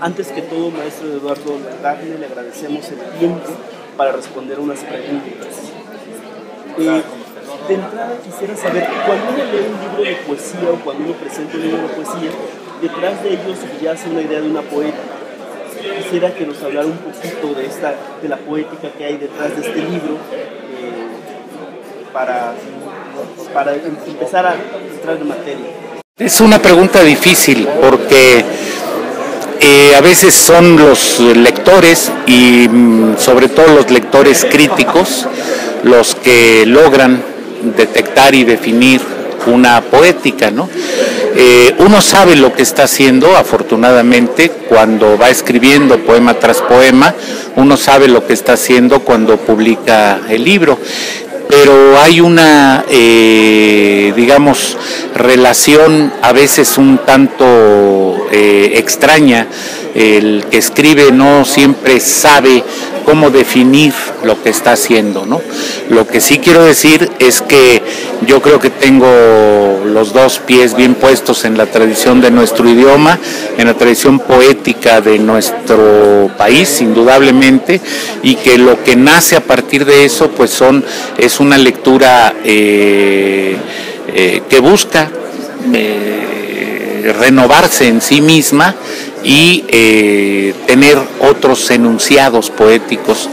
Antes que todo, maestro Eduardo Lataglia, le agradecemos el tiempo para responder unas preguntas. De entrada quisiera saber, cuando uno lee un libro de poesía o cuando uno presenta un libro de poesía, detrás de ellos subyace una idea de una poética. Quisiera que nos hablara un poquito de la poética que hay detrás de este libro, para empezar a entrar en materia. Es una pregunta difícil porque a veces son los lectores y sobre todo los lectores críticos los que logran detectar y definir una poética, ¿no? Uno sabe lo que está haciendo, afortunadamente, cuando va escribiendo poema tras poema, uno sabe lo que está haciendo cuando publica el libro. Pero hay una, digamos, relación a veces un tanto extraña. El que escribe no siempre sabe cómo definir lo que está haciendo, ¿no? Lo que sí quiero decir es que yo creo que tengo los dos pies bien puestos en la tradición de nuestro idioma, en la tradición poética de nuestro país, indudablemente, y que lo que nace a partir de eso, pues es una lectura que busca renovarse en sí misma y tener otros enunciados poéticos,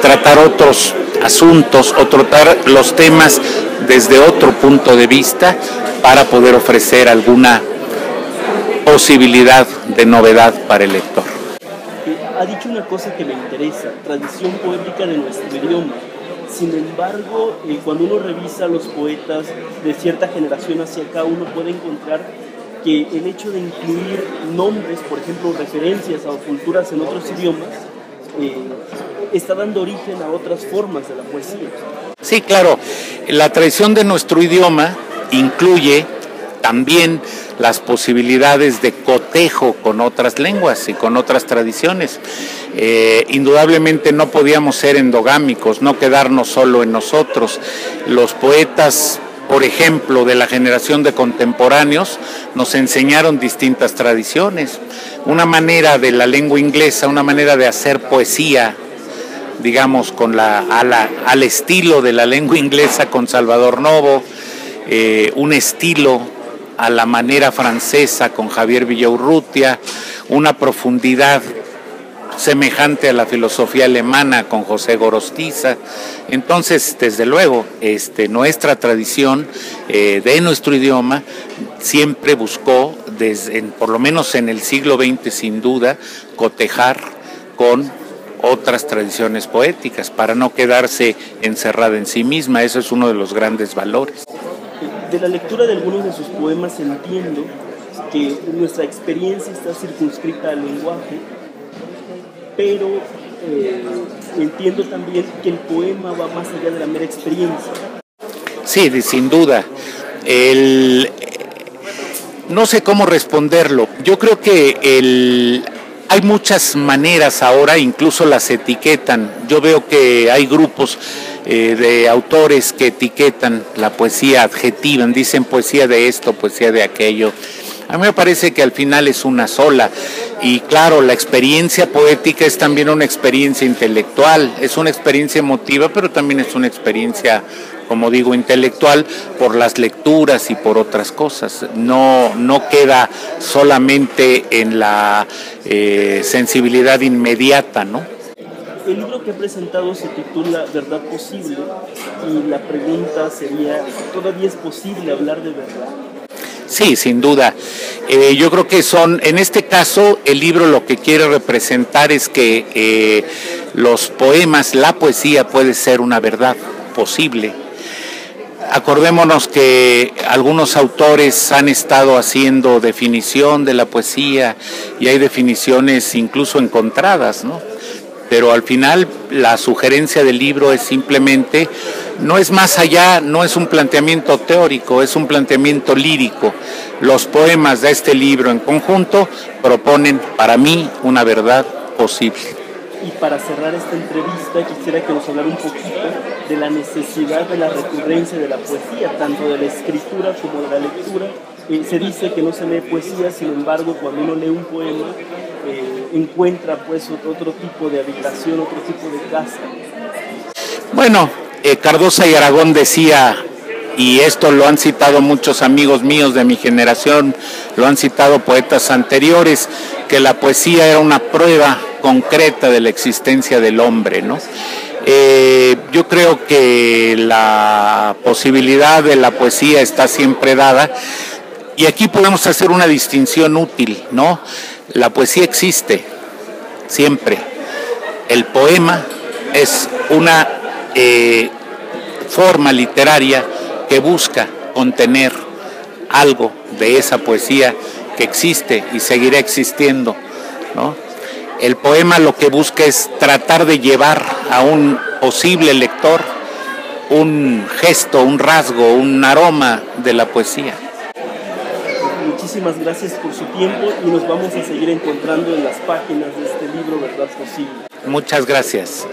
tratar otros asuntos o tratar los temas desde otro punto de vista para poder ofrecer alguna posibilidad de novedad para el lector. Ha dicho una cosa que me interesa, tradición poética de nuestro idioma. Sin embargo, cuando uno revisa los poetas de cierta generación hacia acá, uno puede encontrar que el hecho de incluir nombres, por ejemplo, referencias a culturas en otros idiomas, está dando origen a otras formas de la poesía. Sí, claro. La tradición de nuestro idioma incluye también las posibilidades de cotejo con otras lenguas y con otras tradiciones. Indudablemente no podíamos ser endogámicos, no quedarnos solo en nosotros. Los poetas, por ejemplo, de la generación de contemporáneos, nos enseñaron distintas tradiciones. Una manera de la lengua inglesa, una manera de hacer poesía, digamos, al estilo de la lengua inglesa con Salvador Novo, un estilo a la manera francesa con Javier Villaurrutia, una profundidad semejante a la filosofía alemana con José Gorostiza. Entonces, desde luego, nuestra tradición de nuestro idioma siempre buscó, por lo menos en el siglo XX sin duda, cotejar con otras tradiciones poéticas para no quedarse encerrada en sí misma. Eso es uno de los grandes valores. De la lectura de algunos de sus poemas entiendo que nuestra experiencia está circunscrita al lenguaje, pero entiendo también que el poema va más allá de la mera experiencia. Sí, sin duda. No sé cómo responderlo. Yo creo que hay muchas maneras ahora, incluso las etiquetan. Yo veo que hay grupos de autores que etiquetan la poesía, adjetivan, dicen poesía de esto, poesía de aquello. A mí me parece que al final es una sola. Y claro, la experiencia poética es también una experiencia intelectual, es una experiencia emotiva, pero también es una experiencia, como digo, intelectual por las lecturas y por otras cosas. No queda solamente en la sensibilidad inmediata, ¿no? El libro que he presentado se titula Verdad Posible y la pregunta sería, ¿todavía es posible hablar de verdad? Sí, sin duda. Yo creo que en este caso, el libro lo que quiere representar es que los poemas, la poesía puede ser una verdad posible. Acordémonos que algunos autores han estado haciendo definición de la poesía y hay definiciones incluso encontradas, ¿no? Pero al final la sugerencia del libro es simplemente, no es más allá, no es un planteamiento teórico, es un planteamiento lírico. Los poemas de este libro en conjunto proponen para mí una verdad posible. Y para cerrar esta entrevista quisiera que nos hablara un poquito de la necesidad de la recurrencia de la poesía, tanto de la escritura como de la lectura. Se dice que no se lee poesía, sin embargo, cuando uno lee un poema, encuentra pues otro tipo de habitación, otro tipo de casa. Bueno, Cardosa y Aragón decía, y esto lo han citado muchos amigos míos de mi generación, lo han citado poetas anteriores, que la poesía era una prueba concreta de la existencia del hombre, ¿no? Yo creo que la posibilidad de la poesía está siempre dada, y aquí podemos hacer una distinción útil, ¿no? La poesía existe siempre. El poema es una forma literaria que busca contener algo de esa poesía que existe y seguirá existiendo, ¿no? El poema lo que busca es tratar de llevar a un posible lector un gesto, un rasgo, un aroma de la poesía. Muchísimas gracias por su tiempo y nos vamos a seguir encontrando en las páginas de este libro, Verdad Posible. Muchas gracias.